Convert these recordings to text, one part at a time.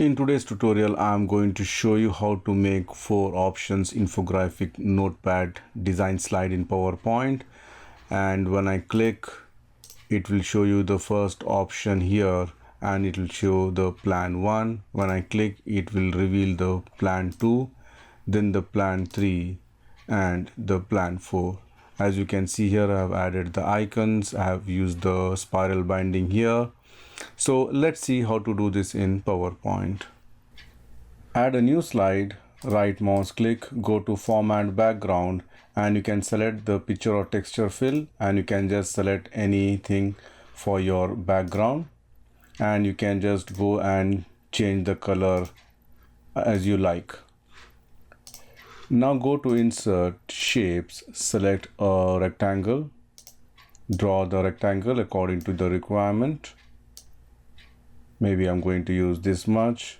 In today's tutorial, I'm going to show you how to make 4 options infographic notepad design slide in PowerPoint. And when I click, it will show you the first option here and it will show the plan 1. When I click, it will reveal the plan 2, then the plan 3 and the plan 4. As you can see here, I have added the icons, I have used the spiral binding here. So let's see how to do this in PowerPoint. Add a new slide, right mouse click, go to format background, and you can select the picture or texture fill, and you can just select anything for your background, and you can just go and change the color as you like. Now go to insert shapes, select a rectangle, draw the rectangle according to the requirement. Maybe I'm going to use this much.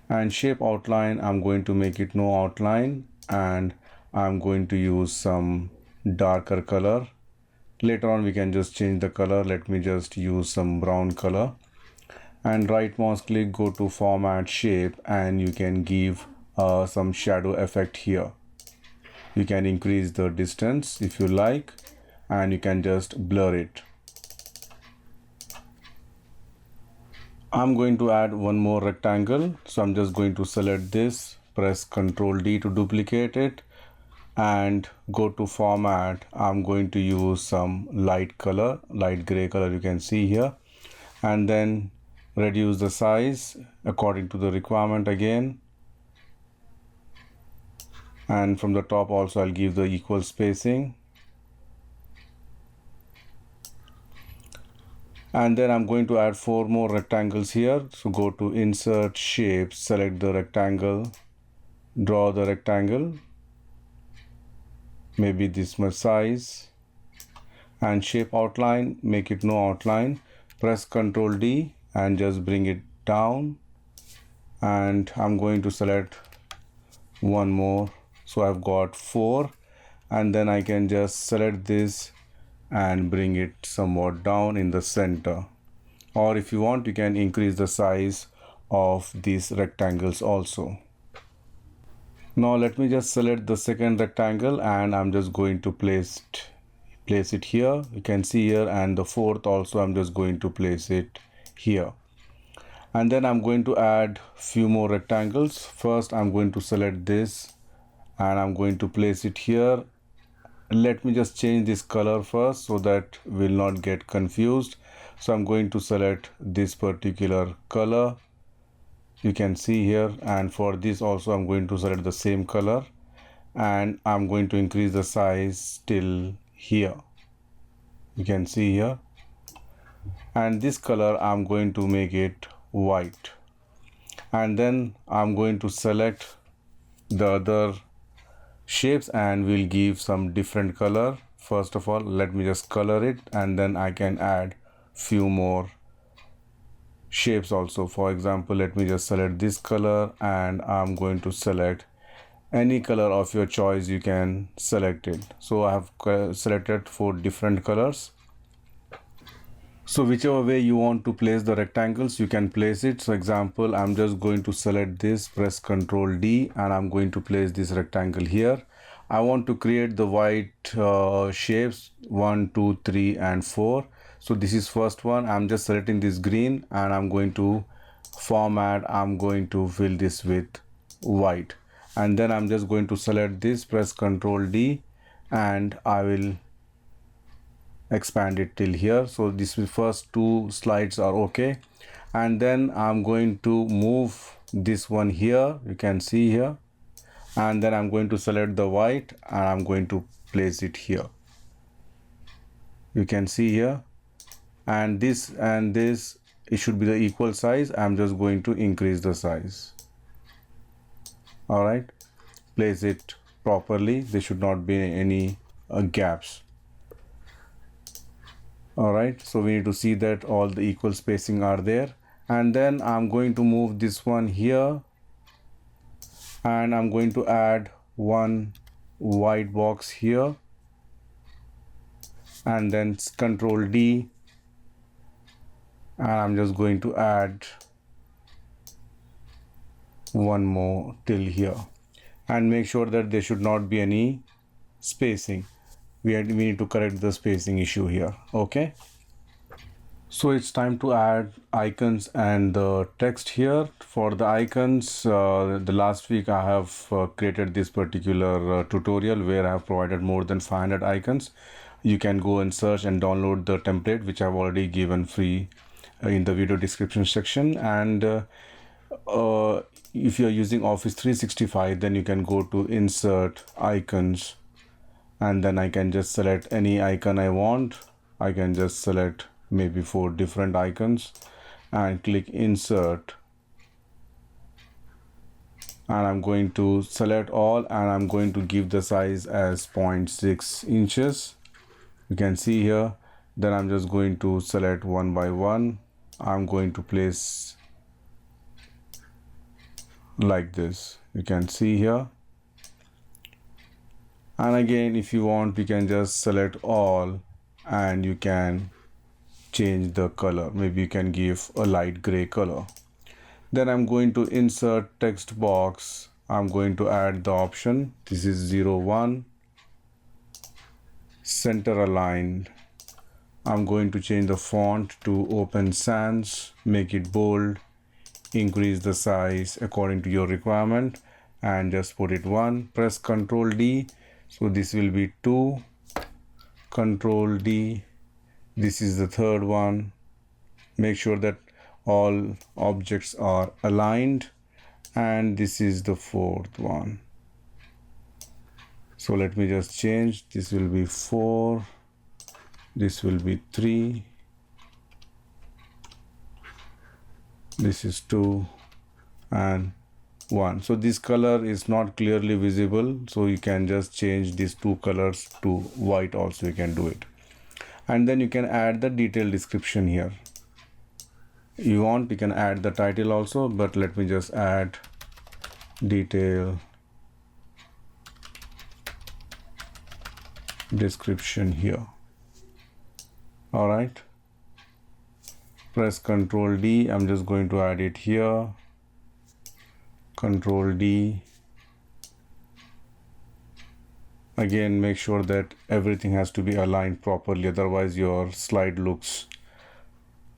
And shape outline, I'm going to make it no outline, and I'm going to use some darker color. Later on we can just change the color. Let me just use some brown color, and right mouse click, go to format shape, and you can give some shadow effect here. You can increase the distance if you like, and you can just blur it. I'm going to add one more rectangle, so I'm just going to select this, press Ctrl D to duplicate it, and go to format. I'm going to use some light color, light gray color, you can see here, and then reduce the size according to the requirement again, and from the top also I'll give the equal spacing. And then I'm going to add 4 more rectangles here. So go to insert shapes, select the rectangle, draw the rectangle, maybe this much size, and shape outline, make it no outline, press Ctrl D and just bring it down, and I'm going to select one more, so I've got 4, and then I can just select this and bring it somewhat down in the center, or if you want, you can increase the size of these rectangles also. Now let me just select the second rectangle, and I'm just going to place it here, you can see here, and the fourth also I'm just going to place it here. And then I'm going to add few more rectangles. First I'm going to select this and I'm going to place it here. Let me just change this color first so that we'll not get confused. So I'm going to select this particular color, you can see here, and for this also I'm going to select the same color, and I'm going to increase the size till here, you can see here, and this color I'm going to make it white. And then I'm going to select the other shapes and we'll give some different color. First of all, let me just color it, and then I can add few more shapes also. For example, let me just select this color, and I'm going to select any color of your choice, you can select it. So I have selected 4 different colors. So whichever way you want to place the rectangles, you can place it. So example, I'm just going to select this, press Ctrl D, and I'm going to place this rectangle here. I want to create the white shapes 1, 2, 3 and 4. So this is first one. I'm just selecting this green, and I'm going to format, I'm going to fill this with white, and then I'm just going to select this, press Ctrl D, and I will expand it till here. So this first 2 slides are okay, and then I'm going to move this one here, you can see here, and then I'm going to select the white and I'm going to place it here, you can see here, and this it should be the equal size. I'm just going to increase the size. All right, place it properly, there should not be any gaps. All right, so we need to see that all the equal spacing are there. And then I'm going to move this one here, and I'm going to add one white box here, and then Ctrl D, and I'm just going to add one more till here, and make sure that there should not be any spacing. We need to correct the spacing issue here. Okay, so it's time to add icons and the text here. For the icons, the last week I have created this particular tutorial where I have provided more than 500 icons. You can go and search and download the template which I've already given free in the video description section. And if you're using Office 365, then you can go to insert icons, and then I can just select any icon I want. I can just select maybe 4 different icons and click insert, and I'm going to select all, and I'm going to give the size as 0.6 inches. You can see here. Then I'm just going to select one by one. I'm going to place like this. You can see here. And again, if you want, you can just select all, and you can change the color. Maybe you can give a light gray color. Then I'm going to insert text box. I'm going to add the option. This is 01, center aligned. I'm going to change the font to Open Sans, make it bold, increase the size according to your requirement, and just put it 1. Press Ctrl D. So this will be 2. Ctrl D. This is the third one. Make sure that all objects are aligned, and this is the fourth one. So let me just change. This will be 4. This will be 3. This is 2 and 1. So this color is not clearly visible, so you can just change these 2 colors to white also. You can do it. And then you can add the detailed description here. You want, you can add the title also, but let me just add detail description here. All right, press Ctrl D. I'm just going to add it here. Ctrl D. Again, make sure that everything has to be aligned properly, otherwise your slide looks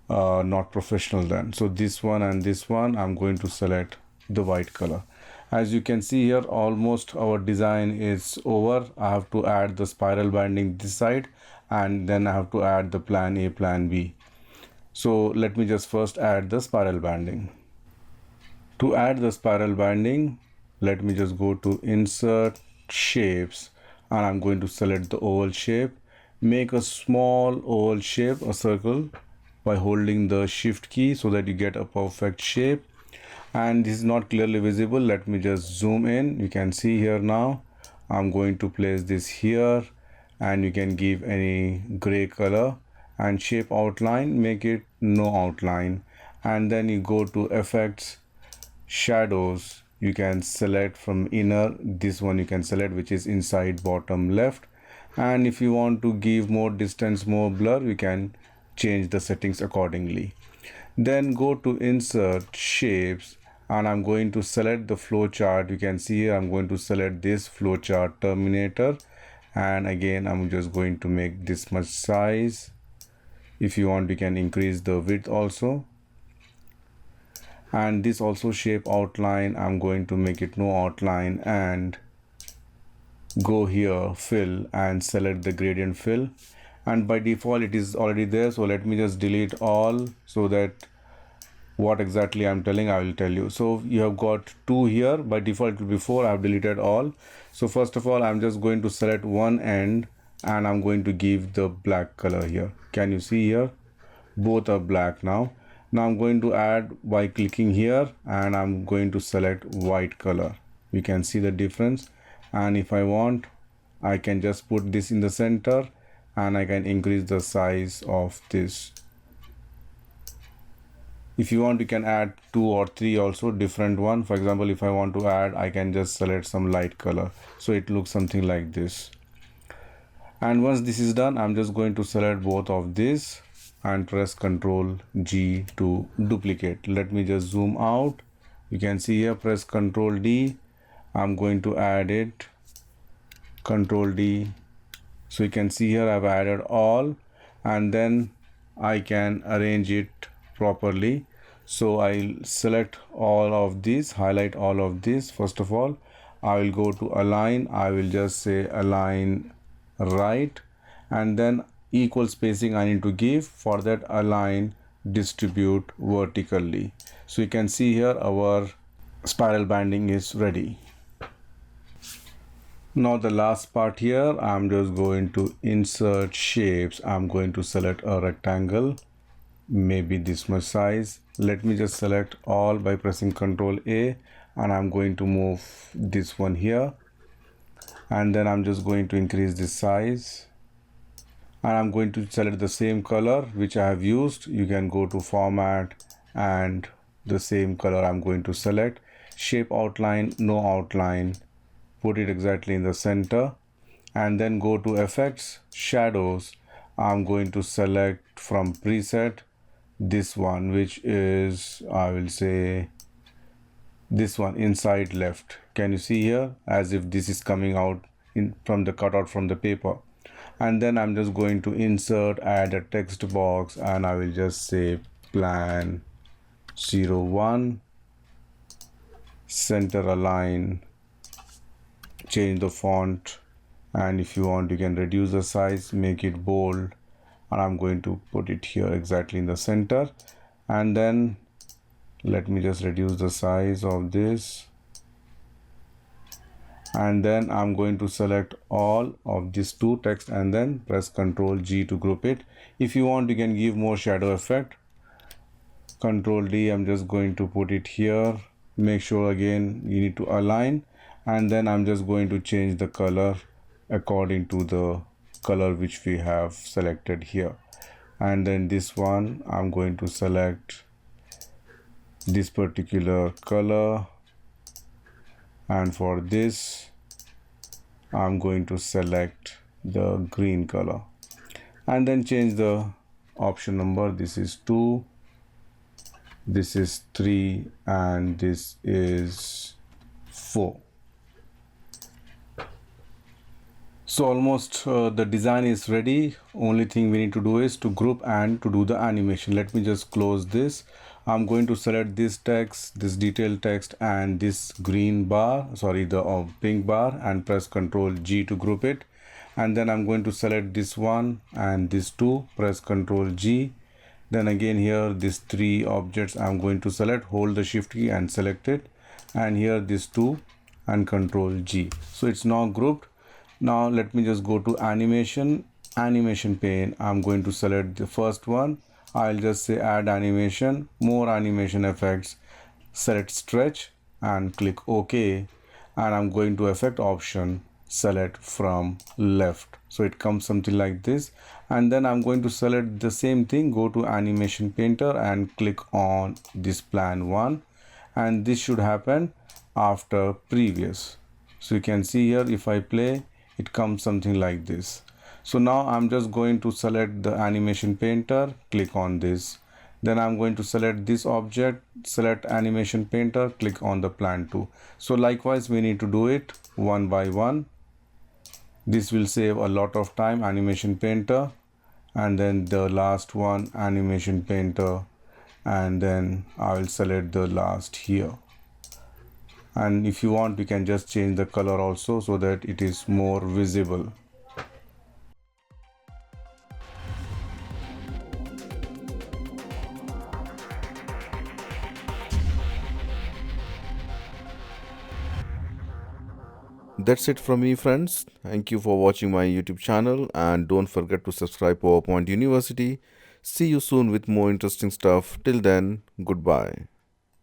not professional then. So this one and this one, I'm going to select the white color. As you can see here, almost our design is over. I have to add the spiral binding this side, and then I have to add the plan A, plan B. So let me just first add the spiral binding. To add the spiral binding, let me just go to Insert, Shapes, and I'm going to select the oval shape. Make a small oval shape, a circle, by holding the Shift key so that you get a perfect shape. And this is not clearly visible. Let me just zoom in. You can see here now. I'm going to place this here, and you can give any gray color, and shape outline, make it no outline. And then you go to Effects, Shadows. You can select from inner, this one you can select, which is inside bottom left. And if you want to give more distance, more blur, you can change the settings accordingly. Then go to Insert, Shapes, and I'm going to select the flowchart. You can see here I'm going to select this flowchart terminator, and again I'm just going to make this much size. If you want, you can increase the width also. And this also shape outline, I'm going to make it no outline, and go here, fill, and select the gradient fill. And by default it is already there, so let me just delete all, so that what exactly I'm telling, I will tell you. So you have got 2 here. By default it will be 4. I have deleted all. So first of all, I'm just going to select one end, and I'm going to give the black color here. Can you see here? Both are black now. Now I'm going to add by clicking here, and I'm going to select white color. You can see the difference. And if I want, I can just put this in the center, and I can increase the size of this. If you want, you can add 2 or 3 also, different one. For example, if I want to add, I can just select some light color, so it looks something like this. And once this is done, I'm just going to select both of these, and press Ctrl G to duplicate. Let me just zoom out. You can see here, press Ctrl D. I'm going to add it, Ctrl D. So you can see here I've added all, and then I can arrange it properly. So I'll select all of these, highlight all of this. First of all, I will go to align. I will just say align right, and then equal spacing I need to give. For that, align distribute vertically. So you can see here our spiral banding is ready. Now the last part here, I'm just going to insert shapes. I'm going to select a rectangle, maybe this much size. Let me just select all by pressing Ctrl A, and I'm going to move this one here, and then I'm just going to increase this size, and I'm going to select the same color which I have used. You can go to format, and the same color I'm going to select. Shape outline, no outline, put it exactly in the center, and then go to effects, shadows. I'm going to select from preset this one, which is, I will say, this one, inside left. Can you see here, as if this is coming out in from the cutout from the paper? And then I'm just going to insert, add a text box, and I will just say plan 01, center align, change the font, and if you want you can reduce the size, make it bold, and I'm going to put it here exactly in the center. And then let me just reduce the size of this, and then I'm going to select all of these two text and then press Ctrl G to group it. If you want you can give more shadow effect. Ctrl D, I'm just going to put it here. Make sure again you need to align, and then I'm just going to change the color according to the color which we have selected here. And then this one I'm going to select this particular color, and for this I'm going to select the green color, and then change the option number. This is 2, this is 3, and this is 4. So almost the design is ready. Only thing we need to do is to group and to do the animation. Let me just close this. I'm going to select this text, this detailed text, and this green bar, sorry, the pink bar, and press Ctrl G to group it. And then I'm going to select this one and this two, press Ctrl G. Then again here these 3 objects I'm going to select, hold the shift key and select it, and here these 2 and Ctrl G. So it's now grouped. Now let me just go to animation pane. I'm going to select the first one. I'll just say add animation, more animation effects, select stretch and click OK, and I'm going to effect option, select from left. So it comes something like this, and then I'm going to select the same thing, go to animation painter and click on this plan 1, and this should happen after previous. So you can see here if I play, it comes something like this. So now I'm just going to select the animation painter, click on this. Then I'm going to select this object, select animation painter, click on the plan 2. So likewise we need to do it one by one. This will save a lot of time, animation painter, and then the last one, animation painter, and then I will select the last here. And if you want you can just change the color also so that it is more visible. That's it from me, friends. Thank you for watching my YouTube channel, and don't forget to subscribe PowerPoint University. See you soon with more interesting stuff. Till then, goodbye.